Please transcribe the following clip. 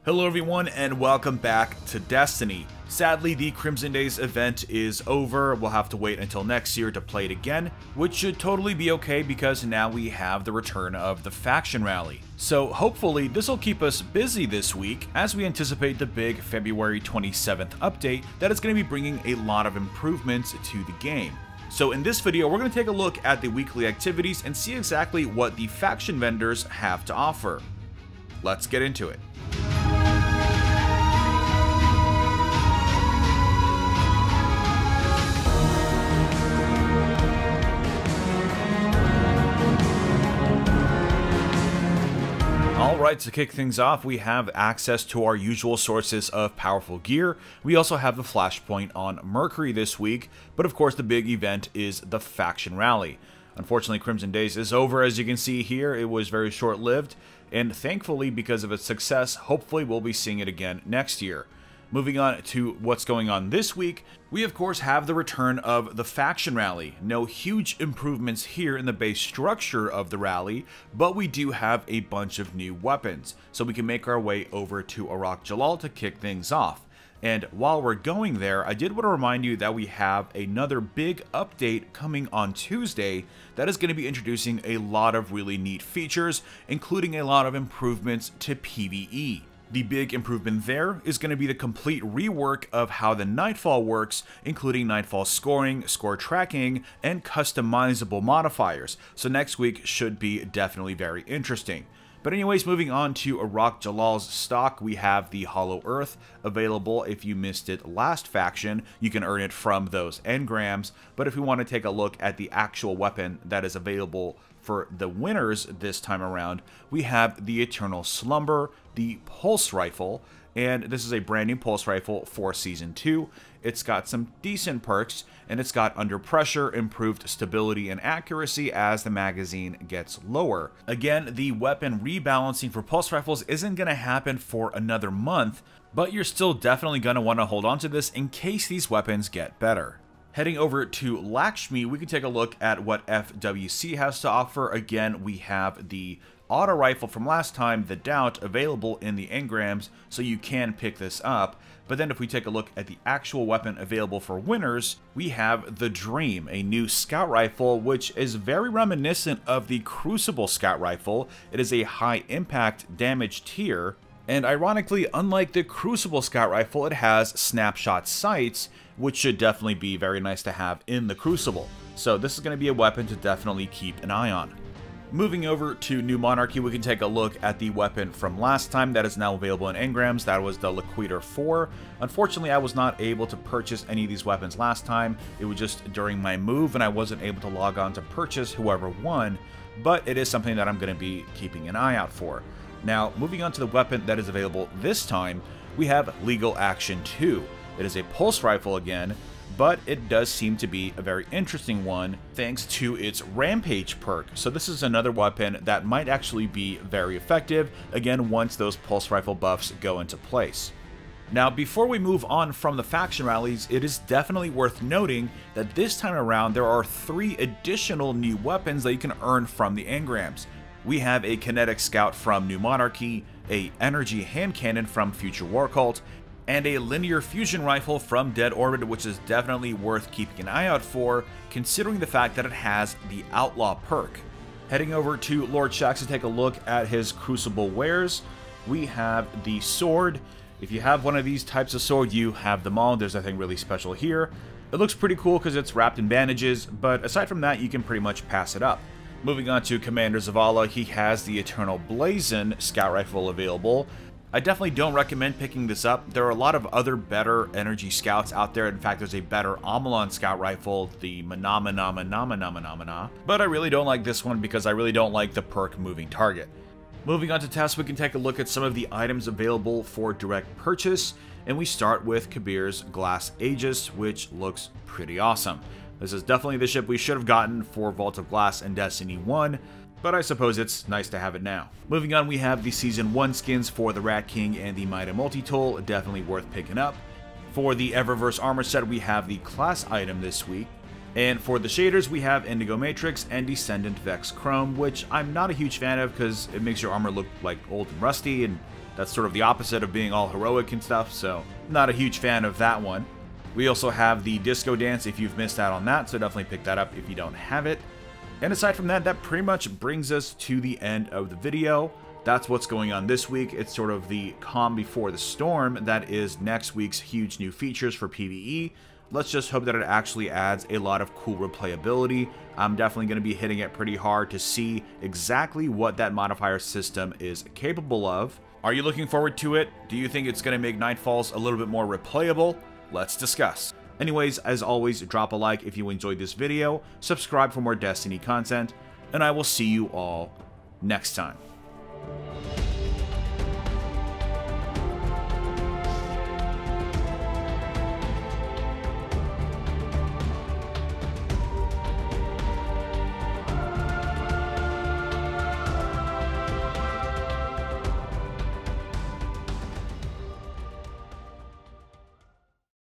Hello everyone and welcome back to Destiny. Sadly, the Crimson Days event is over. We'll have to wait until next year to play it again, which should totally be okay because now we have the return of the faction rally. So hopefully this will keep us busy this week as we anticipate the big February 27th update that is going to be bringing a lot of improvements to the game. So in this video, we're going to take a look at the weekly activities and see exactly what the faction vendors have to offer. Let's get into it. Alright, to kick things off, we have access to our usual sources of powerful gear. We also have the flashpoint on Mercury this week, but of course the big event is the faction rally. Unfortunately, Crimson Days is over, as you can see here. It was very short-lived, and thankfully, because of its success, hopefully we'll be seeing it again next year. Moving on to what's going on this week, we of course have the return of the faction rally. No huge improvements here in the base structure of the rally, but we do have a bunch of new weapons, so we can make our way over to Iraq Jalal to kick things off. And while we're going there, I did want to remind you that we have another big update coming on Tuesday that is going to be introducing a lot of really neat features, including a lot of improvements to PvE. The big improvement there is going to be the complete rework of how the Nightfall works, including Nightfall scoring, score tracking, and customizable modifiers. So next week should be definitely very interesting. But anyways, moving on to Iraq Jalal's stock, we have the Hollow Earth available. If you missed it last faction, you can earn it from those engrams. But if we want to take a look at the actual weapon that is available for the winners this time around, we have the Eternal Slumber, the Pulse Rifle, and this is a brand new Pulse Rifle for Season 2. It's got some decent perks, and it's got under pressure, improved stability and accuracy as the magazine gets lower. Again, the weapon rebalancing for Pulse Rifles isn't going to happen for another month, but you're still definitely going to want to hold on to this in case these weapons get better. Heading over to Laxmi, we can take a look at what FWC has to offer. Again, we have the auto rifle from last time, the Doubt, available in the engrams, so you can pick this up. But then if we take a look at the actual weapon available for winners, we have the Dream, a new scout rifle, which is very reminiscent of the Crucible scout rifle. It is a high impact damage tier, and ironically, unlike the Crucible scout rifle, it has snapshot sights, which should definitely be very nice to have in the Crucible. So this is going to be a weapon to definitely keep an eye on. Moving over to New Monarchy, we can take a look at the weapon from last time that is now available in engrams. That was the Liquidator 4. Unfortunately, I was not able to purchase any of these weapons last time. It was just during my move and I wasn't able to log on to purchase whoever won, but it is something that I'm going to be keeping an eye out for. Now, moving on to the weapon that is available this time, we have Legal Action 2. It is a pulse rifle again, but it does seem to be a very interesting one thanks to its Rampage perk. So this is another weapon that might actually be very effective, again, once those pulse rifle buffs go into place. Now, before we move on from the faction rallies, it is definitely worth noting that this time around there are 3 additional new weapons that you can earn from the engrams. We have a Kinetic Scout from New Monarchy, a Energy Hand Cannon from Future War Cult, and a Linear Fusion Rifle from Dead Orbit, which is definitely worth keeping an eye out for, considering the fact that it has the Outlaw perk. Heading over to Lord Shaxx to take a look at his Crucible wares, we have the sword. If you have one of these types of sword, you have them all. There's nothing really special here. It looks pretty cool because it's wrapped in bandages, but aside from that, you can pretty much pass it up. Moving on to Commander Zavala, he has the Eternal Blazon Scout Rifle available. I definitely don't recommend picking this up. There are a lot of other better energy scouts out there. In fact, there's a better Amalon scout rifle, the Manamana. But I really don't like this one because I really don't like the perk Moving Target. Moving on to tests, we can take a look at some of the items available for direct purchase. And we start with Kabir's Glass Aegis, which looks pretty awesome. This is definitely the ship we should have gotten for Vault of Glass and Destiny 1. But I suppose it's nice to have it now. Moving on, we have the Season 1 skins for the Rat King and the Mighty Multi-Tool, definitely worth picking up. For the Eververse armor set, we have the class item this week. And for the shaders, we have Indigo Matrix and Descendant Vex Chrome, which I'm not a huge fan of because it makes your armor look like old and rusty, and That's sort of the opposite of being all heroic and stuff, so not a huge fan of that one. We also have the disco dance if you've missed out on that, so definitely pick that up if you don't have it. And aside from that, that pretty much brings us to the end of the video. That's what's going on this week. It's sort of the calm before the storm that is next week's huge new features for PvE. Let's just hope that it actually adds a lot of cool replayability. I'm definitely going to be hitting it pretty hard to see exactly what that modifier system is capable of. Are you looking forward to it? Do you think it's going to make Nightfalls a little bit more replayable? Let's discuss. Anyways, as always, drop a like if you enjoyed this video, subscribe for more Destiny content, and I will see you all next time.